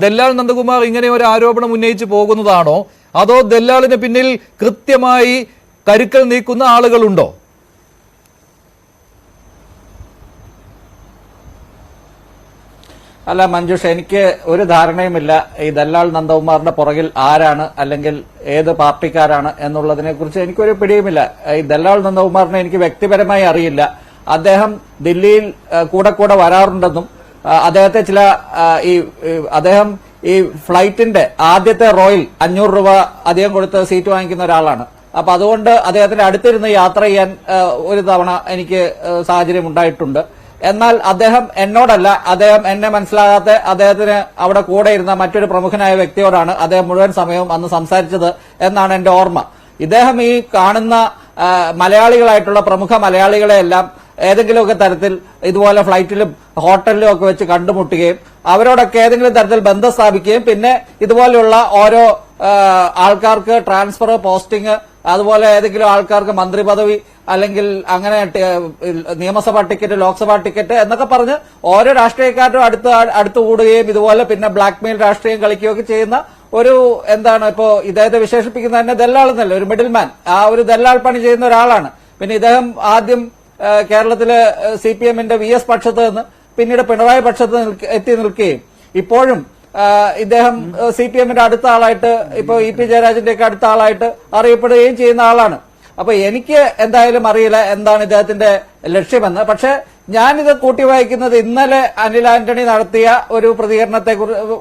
ദല്ലാൽ നന്ദകുമാർ ഇങ്ങനെ ഒരു ആരോപണം ഉന്നയിച്ചു പോകുന്നതാണോ, അതോ ദല്ലാളിന് പിന്നിൽ കൃത്യമായി കരുക്കൾ നീക്കുന്ന ആളുകളുണ്ടോ? അല്ല മഞ്ജുഷ, എനിക്ക് ഒരു ധാരണയുമില്ല ഈ ദല്ലാൽ നന്ദകുമാറിന്റെ പുറകിൽ ആരാണ് അല്ലെങ്കിൽ ഏത് പാർട്ടിക്കാരാണ് എന്നുള്ളതിനെ കുറിച്ച് എനിക്കൊരു പിടിയുമില്ല. ഈ ദല്ലാൽ നന്ദകുമാറിനെ എനിക്ക് വ്യക്തിപരമായി അറിയില്ല. അദ്ദേഹം ദില്ലിയിൽ കൂടെ കൂടെ വരാറുണ്ടെന്നും അദ്ദേഹത്തെ അദ്ദേഹം ഈ ഫ്ലൈറ്റിന്റെ ആദ്യത്തെ റോയിൽ 500 രൂപ അധികം കൊടുത്ത് സീറ്റ് വാങ്ങിക്കുന്ന ഒരാളാണ്. അപ്പൊ അതുകൊണ്ട് അദ്ദേഹത്തിന്റെ അടുത്തിരുന്ന് യാത്ര ചെയ്യാൻ ഒരു തവണ എനിക്ക് സാഹചര്യം ഉണ്ടായിട്ടുണ്ട്. എന്നാൽ അദ്ദേഹം എന്നോടല്ല, അദ്ദേഹം എന്നെ മനസ്സിലാകാത്ത അദ്ദേഹത്തിന് അവിടെ കൂടെ ഇരുന്ന മറ്റൊരു പ്രമുഖനായ വ്യക്തിയോടാണ് അദ്ദേഹം മുഴുവൻ സമയവും അന്ന് സംസാരിച്ചത് എന്നാണ് എന്റെ ഓർമ്മ. ഇദ്ദേഹം ഈ കാണുന്ന മലയാളികളായിട്ടുള്ള പ്രമുഖ മലയാളികളെയെല്ലാം ഏതെങ്കിലുമൊക്കെ തരത്തിൽ ഇതുപോലെ ഫ്ലൈറ്റിലും ഹോട്ടലിലും ഒക്കെ വെച്ച് കണ്ടുമുട്ടുകയും അവരോടൊക്കെ ഏതെങ്കിലും തരത്തിൽ ബന്ധം സ്ഥാപിക്കുകയും പിന്നെ ഇതുപോലെയുള്ള ഓരോ ആൾക്കാർക്ക് ട്രാൻസ്ഫർ, പോസ്റ്റിംഗ്, അതുപോലെ ഏതെങ്കിലും ആൾക്കാർക്ക് മന്ത്രി പദവി അല്ലെങ്കിൽ അങ്ങനെ നിയമസഭാ ടിക്കറ്റ്, ലോക്സഭാ ടിക്കറ്റ് എന്നൊക്കെ പറഞ്ഞ് ഓരോ രാഷ്ട്രീയക്കാരും അടുത്ത് കൂടുകയും ഇതുപോലെ പിന്നെ ബ്ലാക്ക് മെയിൽ രാഷ്ട്രീയം കളിക്കുകയൊക്കെ ചെയ്യുന്ന ഒരു ഇപ്പോ ഇദ്ദേഹത്തെ വിശേഷിപ്പിക്കുന്ന തന്നെ ദല്ലാൾ എന്നല്ല, ഒരു മിഡിൽ മാൻ, ആ ഒരു ദല്ലാൾ പണി ചെയ്യുന്ന ഒരാളാണ്. പിന്നെ ഇദ്ദേഹം ആദ്യം കേരളത്തിലെ CPM-ന്റെ VS പക്ഷത്ത് നിന്ന് പിന്നീട് പിണറായി പക്ഷത്ത് എത്തി നിൽക്കുകയും ഇപ്പോഴും ഇദ്ദേഹം CPM-ന്റെ അടുത്ത ആളായിട്ട്, ഇപ്പൊ EP ജയരാജന്റെ ഒക്കെ അടുത്ത ആളായിട്ട് അറിയപ്പെടുകയും ചെയ്യുന്ന ആളാണ്. അപ്പൊ എനിക്ക് എന്തായാലും അറിയില്ല എന്താണ് ഇദ്ദേഹത്തിന്റെ ലക്ഷ്യമെന്ന്. പക്ഷെ ഞാനിത് കൂട്ടി വായിക്കുന്നത് ഇന്നലെ അനിൽ ആന്റണി നടത്തിയ ഒരു പ്രതികരണത്തെ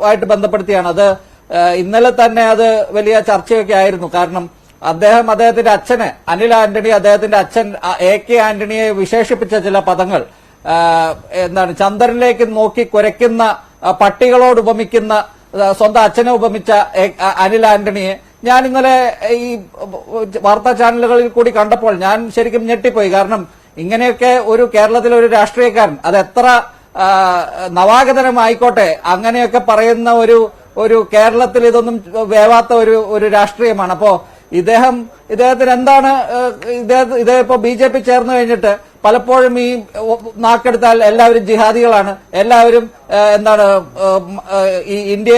ആയിട്ട് ബന്ധപ്പെടുത്തിയാണ്. അത് ഇന്നലെ തന്നെ അത് വലിയ ചർച്ചയൊക്കെ ആയിരുന്നു. കാരണം അദ്ദേഹത്തിന്റെ അച്ഛനെ, അനിൽ ആന്റണി അദ്ദേഹത്തിന്റെ അച്ഛൻ AK ആന്റണിയെ വിശേഷിപ്പിച്ച ചില പദങ്ങൾ ചന്ദ്രനിലേക്ക് നോക്കി കുരയ്ക്കുന്ന പട്ടികളോട് ഉപമിക്കുന്ന, സ്വന്തം അച്ഛനെ ഉപമിച്ച അനിൽ ആന്റണിയെ ഞാൻ ഇന്നലെ ഈ വാർത്താ ചാനലുകളിൽ കൂടി കണ്ടപ്പോൾ ഞാൻ ശരിക്കും ഞെട്ടിപ്പോയി. കാരണം ഇങ്ങനെയൊക്കെ ഒരു കേരളത്തിലെ ഒരു രാഷ്ട്രീയക്കാരൻ, അത് എത്ര നവാഗതനമായിക്കോട്ടെ, അങ്ങനെയൊക്കെ പറയുന്ന ഒരു കേരളത്തിൽ ഇതൊന്നും വേവാത്ത ഒരു രാഷ്ട്രീയമാണ്. അപ്പോ ഇദ്ദേഹത്തിന് എന്താണ് ഇദ്ദേഹം BJP ചേർന്ന് കഴിഞ്ഞിട്ട് പലപ്പോഴും ഈ നാക്കെടുത്താൽ എല്ലാവരും ജിഹാദികളാണ്, എല്ലാവരും ഈ ഇന്ത്യ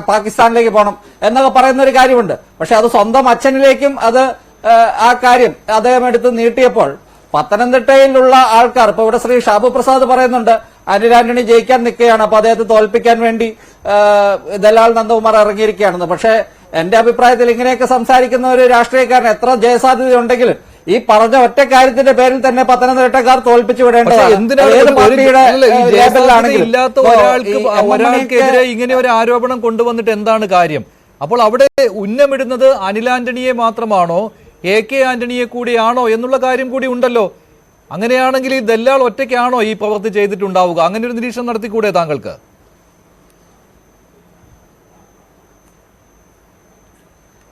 പാകിസ്ഥാനിലേക്ക് പോകണം എന്നൊക്കെ പറയുന്ന ഒരു കാര്യമുണ്ട്. പക്ഷെ അത് സ്വന്തം അച്ഛനിലേക്കും ആ കാര്യം അദ്ദേഹം എടുത്ത് നീട്ടിയപ്പോൾ പത്തനംതിട്ടയിലുള്ള ആൾക്കാർ, ഇപ്പൊ ഇവിടെ ശ്രീ ഷാബു പ്രസാദ് പറയുന്നുണ്ട് അനിൽ ആന്റണി ജയിക്കാൻ നിൽക്കുകയാണ്, അപ്പൊ അദ്ദേഹത്തെ തോൽപ്പിക്കാൻ വേണ്ടി ദല്ലാൽ നന്ദകുമാർ ഇറങ്ങിയിരിക്കുകയാണെന്ന്. പക്ഷെ എന്റെ അഭിപ്രായത്തിൽ ഇങ്ങനെയൊക്കെ സംസാരിക്കുന്ന ഒരു രാഷ്ട്രീയക്കാരൻ എത്ര ജയസാധ്യത ഉണ്ടെങ്കിലും ഈ പറഞ്ഞ ഒറ്റ കാര്യത്തിന്റെ പേരിൽ തന്നെ പത്തനംതിട്ടക്കാർ തോൽപ്പിച്ചു ഒരാൾക്കെതിരെ ഇങ്ങനെ ഒരു ആരോപണം കൊണ്ടുവന്നിട്ട് എന്താണ് കാര്യം? അപ്പോൾ അവിടെ ഉന്നമിടുന്നത് അനിൽ ആന്റണിയെ മാത്രമാണോ, AK ആന്റണിയെ കൂടിയാണോ എന്നുള്ള കാര്യം കൂടി ഉണ്ടല്ലോ. അങ്ങനെയാണെങ്കിൽ ഈ ദല്ലാൾ ഒറ്റയ്ക്കാണോ ഈ പ്രവൃത്തി ചെയ്തിട്ടുണ്ടാവുക? അങ്ങനെ ഒരു നിരീക്ഷണം നടത്തിക്കൂടെ താങ്കൾക്ക്?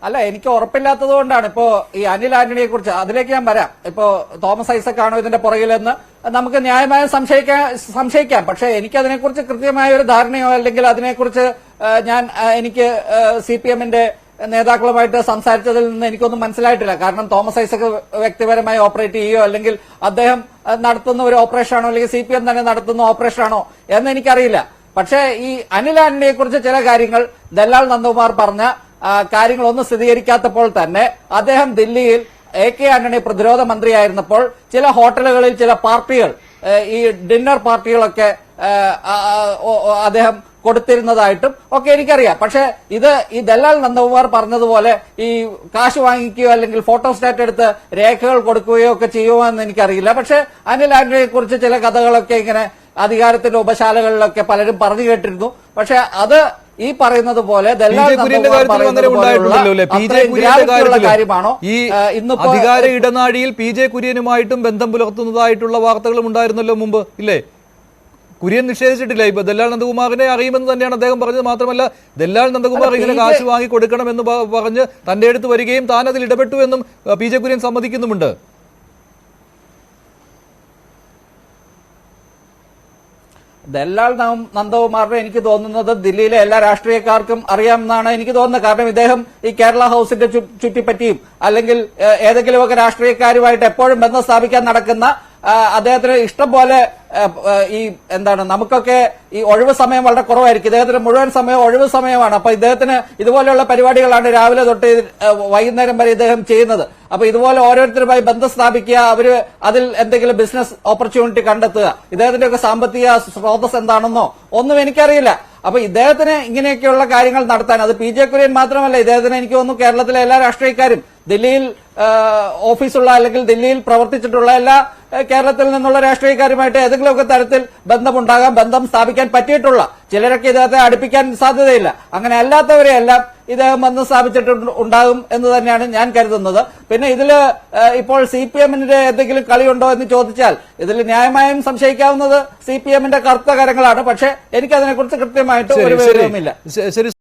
അല്ല, എനിക്ക് ഉറപ്പില്ലാത്തത് കൊണ്ടാണ് ഇപ്പോ ഈ അനിൽ ആന്റണിയെ കുറിച്ച്, അതിലേക്ക് ഞാൻ വരാം. ഇപ്പോ തോമസ് ഐസക് ആണോ ഇതിന്റെ പുറകിലെന്ന് നമുക്ക് ന്യായമായി സംശയിക്കാം. പക്ഷെ എനിക്ക് അതിനെക്കുറിച്ച് കൃത്യമായ ഒരു ധാരണയോ അല്ലെങ്കിൽ അതിനെക്കുറിച്ച് എനിക്ക് CPM-ന്റെ നേതാക്കളുമായിട്ട് സംസാരിച്ചതിൽ നിന്ന് എനിക്കൊന്നും മനസ്സിലായിട്ടില്ല. കാരണം തോമസ് ഐസക് വ്യക്തിപരമായി ഓപ്പറേറ്റ് ചെയ്യുകയോ അല്ലെങ്കിൽ അദ്ദേഹം നടത്തുന്ന ഒരു ഓപ്പറേഷനാണോ അല്ലെങ്കിൽ CPM തന്നെ നടത്തുന്ന ഓപ്പറേഷനാണോ എന്ന് എനിക്കറിയില്ല. പക്ഷേ ഈ അനിൽ ആന്റണിയെ കുറിച്ച് ചില കാര്യങ്ങൾ ദല്ലാൽ നന്ദകുമാർ പറഞ്ഞ കാര്യങ്ങളൊന്നും സ്ഥിരീകരിക്കാത്തപ്പോൾ തന്നെ അദ്ദേഹം ദില്ലിയിൽ AK ആന്റണി പ്രതിരോധ മന്ത്രിയായിരുന്നപ്പോൾ ചില ഹോട്ടലുകളിൽ ചില പാർട്ടികൾ, ഈ ഡിന്നർ പാർട്ടികളൊക്കെ അദ്ദേഹം കൊടുത്തിരുന്നതായിട്ടും ഒക്കെ എനിക്കറിയാം. പക്ഷെ ഈ ദല്ലാൽ നന്ദകുമാർ പറഞ്ഞതുപോലെ ഈ കാശ് വാങ്ങിക്കുകയോ അല്ലെങ്കിൽ ഫോട്ടോസ്റ്റാറ്റ് എടുത്ത് രേഖകൾ കൊടുക്കുകയോ ഒക്കെ ചെയ്യുമോ എന്ന് എനിക്കറിയില്ല. പക്ഷെ അനിൽ ആന്റണിയെ കുറിച്ച് ചില കഥകളൊക്കെ ഇങ്ങനെ അധികാരത്തിന്റെ ഉപശാലകളിലൊക്കെ പലരും പറഞ്ഞു കേട്ടിരുന്നു. പക്ഷെ അത് ഈ പറയുന്നത് പോലെ കാര്യമാണോ? ഈ അധികാര ഇടനാഴിയിൽ PJ കുര്യനുമായിട്ടും ബന്ധം പുലർത്തുന്നതായിട്ടുള്ള വാർത്തകളും ഉണ്ടായിരുന്നല്ലോ മുമ്പ്, ഇല്ലേ? കുര്യൻ നിഷേധിച്ചിട്ടില്ല. ഇപ്പൊ ദല്ലാൽ നന്ദകുമാറിനെ അറിയുമെന്ന് തന്നെയാണ് അദ്ദേഹം പറഞ്ഞത്. മാത്രമല്ല ദല്ലാൽ നന്ദകുമാർ ഇങ്ങനെ കാശ് വാങ്ങി കൊടുക്കണമെന്ന് പറഞ്ഞ് തന്റെ അടുത്ത് വരികയും താൻ അതിൽ ഇടപെട്ടു എന്നും PJ കുര്യൻ സമ്മതിക്കുന്നുമുണ്ട്. ദല്ലാൽ നന്ദകുമാറിനെ എനിക്ക് തോന്നുന്നത് ദില്ലിയിലെ എല്ലാ രാഷ്ട്രീയക്കാർക്കും അറിയാമെന്നാണ് എനിക്ക് തോന്നുന്നത്. കാരണം ഇദ്ദേഹം ഈ കേരള ഹൌസിന്റെ ചുറ്റിപ്പറ്റിയും അല്ലെങ്കിൽ ഏതെങ്കിലുമൊക്കെ രാഷ്ട്രീയക്കാരുമായിട്ട് എപ്പോഴും ബന്ധം സ്ഥാപിക്കാൻ നടക്കുന്ന അദ്ദേഹത്തിന് ഇഷ്ടം പോലെ ഈ എന്താണ് നമുക്കൊക്കെ ഈ ഒഴിവ് സമയം വളരെ കുറവായിരിക്കും. ഇദ്ദേഹത്തിന് മുഴുവൻ സമയം ഒഴിവ് സമയമാണ്. അപ്പൊ ഇദ്ദേഹത്തിന് ഇതുപോലെയുള്ള പരിപാടികളാണ് രാവിലെ തൊട്ട് വൈകുന്നേരം വരെ ഇദ്ദേഹം ചെയ്യുന്നത്. അപ്പൊ ഇതുപോലെ ഓരോരുത്തരുമായി ബന്ധം സ്ഥാപിക്കുക, അവര് അതിൽ എന്തെങ്കിലും ബിസിനസ് ഓപ്പർച്യൂണിറ്റി കണ്ടെത്തുക. ഇദ്ദേഹത്തിന്റെ ഒക്കെ സാമ്പത്തിക സ്രോതസ് എന്താണെന്നോ ഒന്നും എനിക്കറിയില്ല. അപ്പൊ ഇദ്ദേഹത്തിന് ഇങ്ങനെയൊക്കെയുള്ള കാര്യങ്ങൾ നടത്താൻ, അത് പി ജെ കുര്യൻ മാത്രമല്ല, ഇദ്ദേഹത്തിന് എനിക്ക് തോന്നുന്നു കേരളത്തിലെ എല്ലാ രാഷ്ട്രീയക്കാരും, ദില്ലിയിൽ ഓഫീസുള്ള അല്ലെങ്കിൽ ദില്ലിയിൽ പ്രവർത്തിച്ചിട്ടുള്ള എല്ലാ കേരളത്തിൽ നിന്നുള്ള രാഷ്ട്രീയക്കാരുമായിട്ട് ഏതെങ്കിലുമൊക്കെ തരത്തിൽ ബന്ധമുണ്ടാകാം, ബന്ധം സ്ഥാപിക്കാൻ പറ്റിയിട്ടുള്ള ചിലരൊക്കെ ഇദ്ദേഹത്തെ അടുപ്പിക്കാൻ സാധ്യതയില്ല. അങ്ങനെ അല്ലാത്തവരെയെല്ലാം ഇദ്ദേഹം ബന്ധം സ്ഥാപിച്ചിട്ടുണ്ടാകും എന്ന് തന്നെയാണ് ഞാൻ കരുതുന്നത്. പിന്നെ ഇതില് ഇപ്പോൾ CPM-ന്റെ എന്തെങ്കിലും കളിയുണ്ടോ എന്ന് ചോദിച്ചാൽ ഇതിൽ ന്യായമായും സംശയിക്കാവുന്നത് CPM-ന്റെ കറുത്ത കരങ്ങളാണ്. പക്ഷെ എനിക്കതിനെക്കുറിച്ച് കൃത്യമായിട്ട് ഒരു വിവരവുമില്ല. ശരി.